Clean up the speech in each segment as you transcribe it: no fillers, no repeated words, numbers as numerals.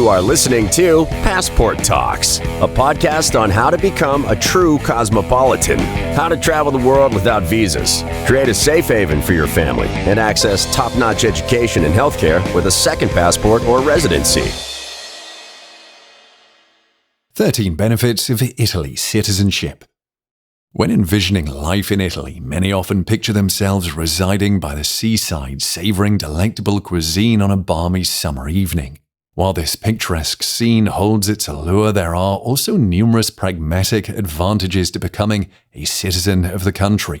You are listening to Passport Talks, a podcast on how to become a true cosmopolitan, how to travel the world without visas, create a safe haven for your family, and access top-notch education and healthcare with a second passport or residency. 13 benefits of Italy's citizenship. When envisioning life in Italy, many often picture themselves residing by the seaside, savoring delectable cuisine on a balmy summer evening. While this picturesque scene holds its allure, there are also numerous pragmatic advantages to becoming a citizen of the country.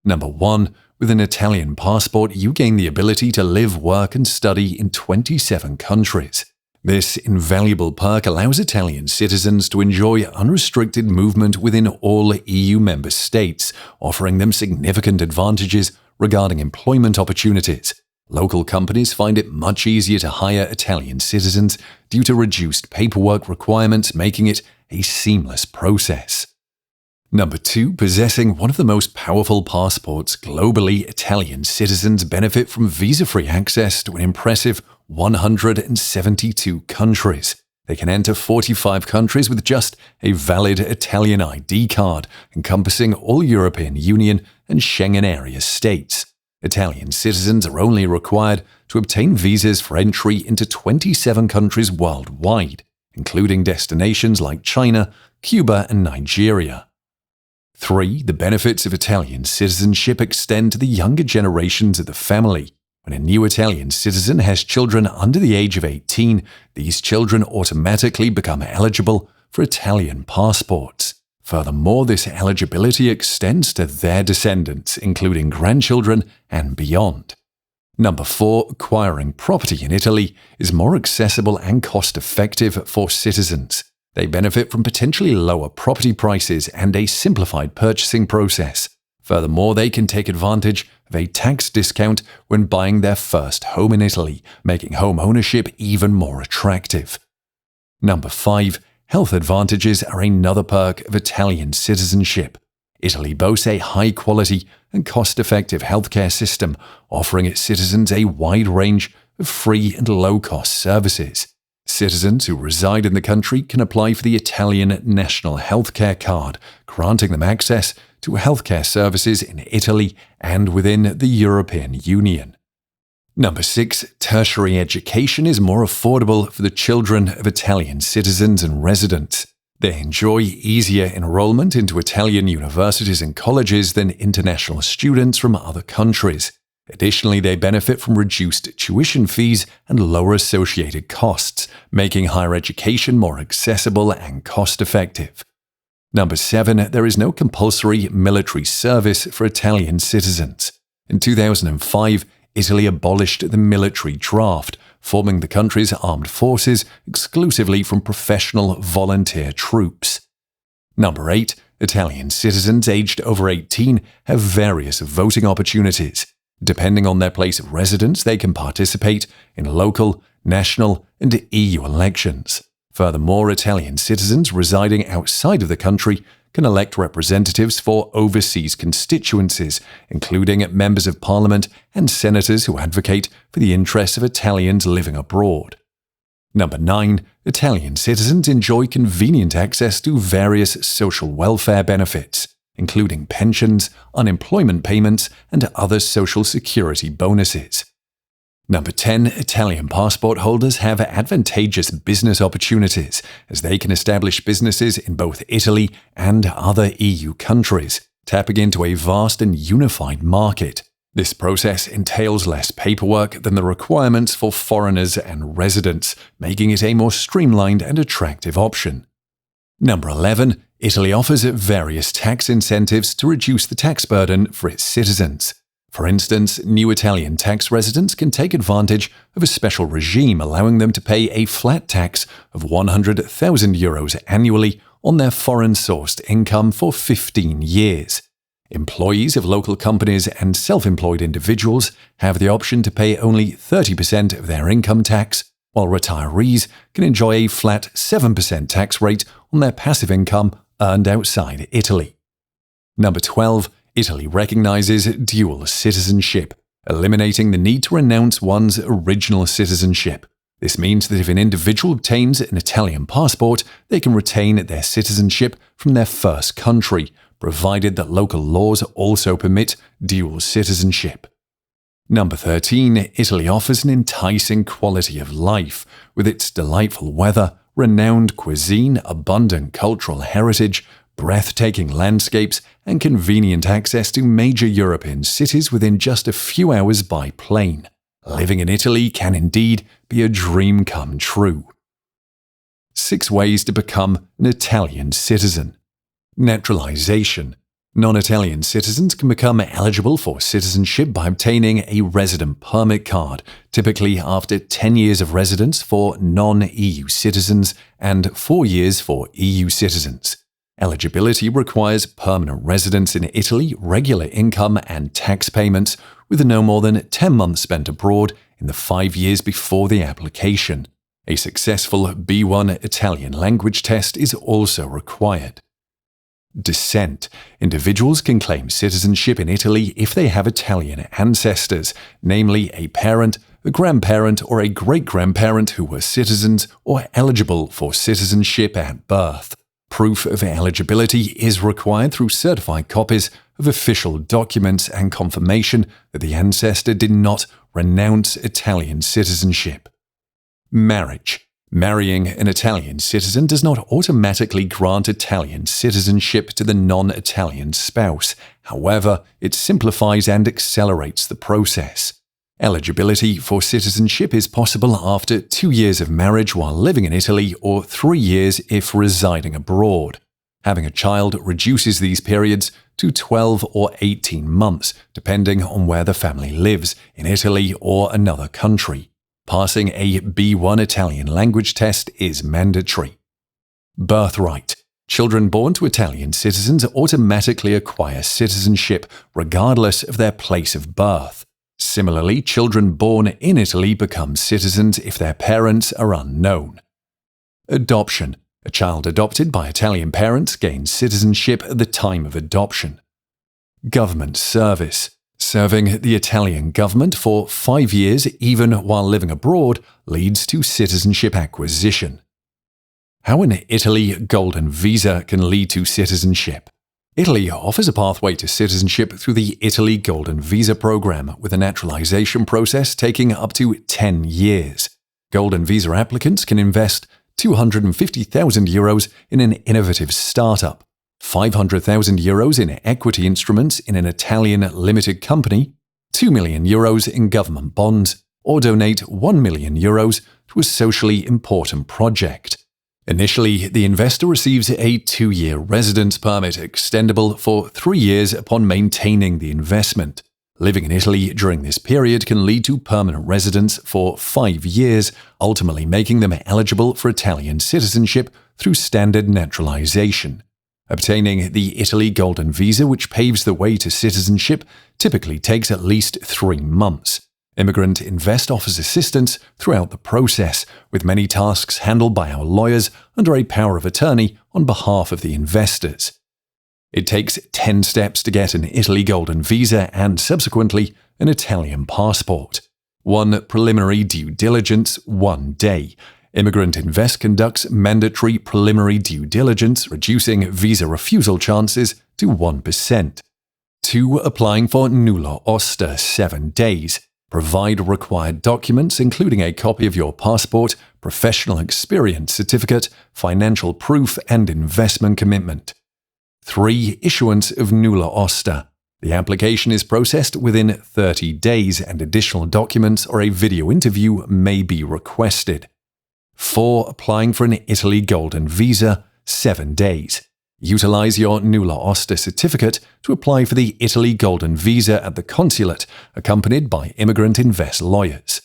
Number 1. With an Italian passport, you gain the ability to live, work, and study in 27 countries. This invaluable perk allows Italian citizens to enjoy unrestricted movement within all EU member states, offering them significant advantages regarding employment opportunities. Local companies find it much easier to hire Italian citizens due to reduced paperwork requirements, making it a seamless process. Number 2. Possessing one of the most powerful passports globally, Italian citizens benefit from visa-free access to an impressive 172 countries. They can enter 45 countries with just a valid Italian ID card, encompassing all European Union and Schengen area states. Italian citizens are only required to obtain visas for entry into 27 countries worldwide, including destinations like China, Cuba, and Nigeria. 3. The benefits of Italian citizenship extend to the younger generations of the family. When a new Italian citizen has children under the age of 18, these children automatically become eligible for Italian passports. Furthermore, this eligibility extends to their descendants, including grandchildren and beyond. Number 4. Acquiring property in Italy is more accessible and cost-effective for citizens. They benefit from potentially lower property prices and a simplified purchasing process. Furthermore, they can take advantage of a tax discount when buying their first home in Italy, making home ownership even more attractive. Number 5. Health advantages are another perk of Italian citizenship. Italy boasts a high-quality and cost-effective healthcare system, offering its citizens a wide range of free and low-cost services. Citizens who reside in the country can apply for the Italian National Healthcare Card, granting them access to healthcare services in Italy and within the European Union. Number 6. Tertiary education is more affordable for the children of Italian citizens and residents. They enjoy easier enrollment into Italian universities and colleges than international students from other countries. Additionally, they benefit from reduced tuition fees and lower associated costs, making higher education more accessible and cost-effective. Number 7. There is no compulsory military service for Italian citizens. In 2005, Italy abolished the military draft, forming the country's armed forces exclusively from professional volunteer troops. Number 8. Italian citizens aged over 18 have various voting opportunities. Depending on their place of residence, they can participate in local, national, and EU elections. Furthermore, Italian citizens residing outside of the country can elect representatives for overseas constituencies, including members of parliament and senators who advocate for the interests of Italians living abroad. Number 9. Italian citizens enjoy convenient access to various social welfare benefits, including pensions, unemployment payments, and other social security bonuses. Number 10. Italian passport holders have advantageous business opportunities, as they can establish businesses in both Italy and other EU countries, tapping into a vast and unified market. This process entails less paperwork than the requirements for foreigners and residents, making it a more streamlined and attractive option. Number 11. Italy offers various tax incentives to reduce the tax burden for its citizens. For instance, new Italian tax residents can take advantage of a special regime allowing them to pay a flat tax of €100,000 annually on their foreign-sourced income for 15 years. Employees of local companies and self-employed individuals have the option to pay only 30% of their income tax, while retirees can enjoy a flat 7% tax rate on their passive income earned outside Italy. Number 12. Italy recognizes dual citizenship, eliminating the need to renounce one's original citizenship. This means that if an individual obtains an Italian passport, they can retain their citizenship from their first country, provided that local laws also permit dual citizenship. Number 13, Italy offers an enticing quality of life, with its delightful weather, renowned cuisine, abundant cultural heritage, breathtaking landscapes, and convenient access to major European cities within just a few hours by plane. Living in Italy can indeed be a dream come true. 6 ways to become an Italian citizen. Naturalisation. Non-Italian citizens can become eligible for citizenship by obtaining a resident permit card, typically after 10 years of residence for non-EU citizens and 4 years for EU citizens. Eligibility requires permanent residence in Italy, regular income and tax payments, with no more than 10 months spent abroad in the 5 years before the application. A successful B1 Italian language test is also required. Descent. Individuals can claim citizenship in Italy if they have Italian ancestors, namely a parent, a grandparent, or a great-grandparent who were citizens or eligible for citizenship at birth. Proof of eligibility is required through certified copies of official documents and confirmation that the ancestor did not renounce Italian citizenship. Marriage. Marrying an Italian citizen does not automatically grant Italian citizenship to the non-Italian spouse. However, it simplifies and accelerates the process. Eligibility for citizenship is possible after 2 years of marriage while living in Italy or 3 years if residing abroad. Having a child reduces these periods to 12 or 18 months, depending on where the family lives, in Italy or another country. Passing a B1 Italian language test is mandatory. Birthright. Children born to Italian citizens automatically acquire citizenship, regardless of their place of birth. Similarly, children born in Italy become citizens if their parents are unknown. Adoption. A child adopted by Italian parents gains citizenship at the time of adoption. Government service. Serving the Italian government for 5 years, even while living abroad, leads to citizenship acquisition. How an Italy Golden Visa can lead to citizenship. Italy offers a pathway to citizenship through the Italy Golden Visa program, with a naturalisation process taking up to 10 years. Golden Visa applicants can invest €250,000 in an innovative startup, €500,000 in equity instruments in an Italian limited company, €2 million in government bonds, or donate €1 million to a socially important project. Initially, the investor receives a 2-year residence permit extendable for 3 years upon maintaining the investment. Living in Italy during this period can lead to permanent residence for 5 years, ultimately making them eligible for Italian citizenship through standard naturalisation. Obtaining the Italy Golden Visa, which paves the way to citizenship, typically takes at least 3 months. Immigrant Invest offers assistance throughout the process, with many tasks handled by our lawyers under a power of attorney on behalf of the investors. It takes 10 steps to get an Italy Golden Visa and, subsequently, an Italian passport. 1 preliminary due diligence, 1 day. Immigrant Invest conducts mandatory preliminary due diligence, reducing visa refusal chances to 1%. 2 applying for nulla osta, 7 days. Provide required documents, including a copy of your passport, professional experience certificate, financial proof, and investment commitment. 3. Issuance of nulla osta. The application is processed within 30 days, and additional documents or a video interview may be requested. 4. Applying for an Italy Golden Visa, 7 days. Utilize your nulla osta certificate to apply for the Italy Golden Visa at the consulate, accompanied by Immigrant Invest lawyers.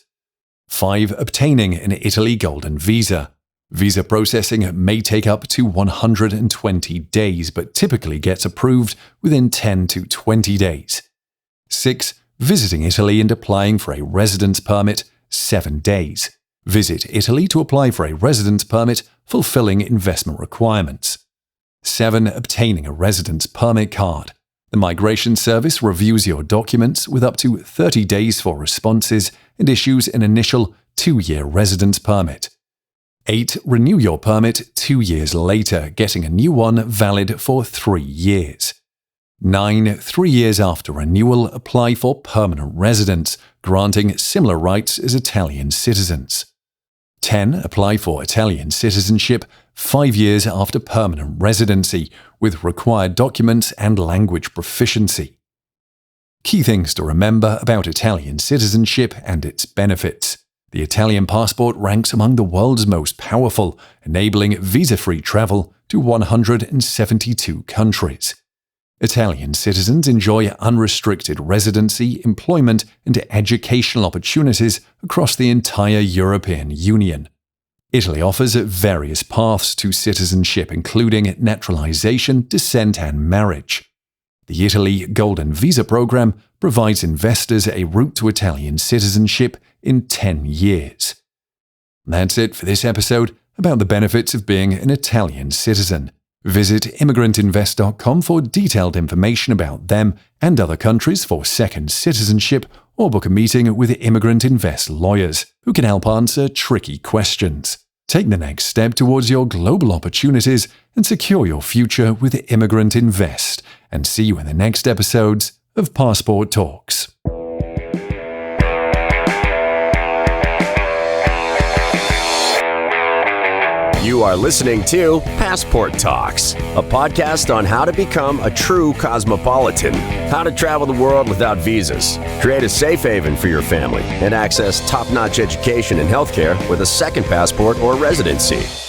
5. Obtaining an Italy Golden Visa. Visa processing may take up to 120 days, but typically gets approved within 10 to 20 days. 6. Visiting Italy and applying for a residence permit, 7 days. Visit Italy to apply for a residence permit, fulfilling investment requirements. 7. Obtaining a residence permit card. The Migration Service reviews your documents with up to 30 days for responses and issues an initial 2-year residence permit. 8. Renew your permit 2 years later, getting a new one valid for 3 years. 9. 3 years after renewal, apply for permanent residence, granting similar rights as Italian citizens. 10. Apply for Italian citizenship 5 years after permanent residency, with required documents and language proficiency. Key things to remember about Italian citizenship and its benefits. The Italian passport ranks among the world's most powerful, enabling visa-free travel to 172 countries. Italian citizens enjoy unrestricted residency, employment, and educational opportunities across the entire European Union. Italy offers various paths to citizenship, including naturalisation, descent, and marriage. The Italy Golden Visa Program provides investors a route to Italian citizenship in 10 years. That's it for this episode about the benefits of being an Italian citizen. Visit immigrantinvest.com for detailed information about them and other countries for second citizenship, or book a meeting with Immigrant Invest lawyers who can help answer tricky questions. Take the next step towards your global opportunities and secure your future with Immigrant Invest. And see you in the next episodes of Passport Talks. You are listening to Passport Talks, a podcast on how to become a true cosmopolitan, how to travel the world without visas, create a safe haven for your family, and access top-notch education and healthcare with a second passport or residency.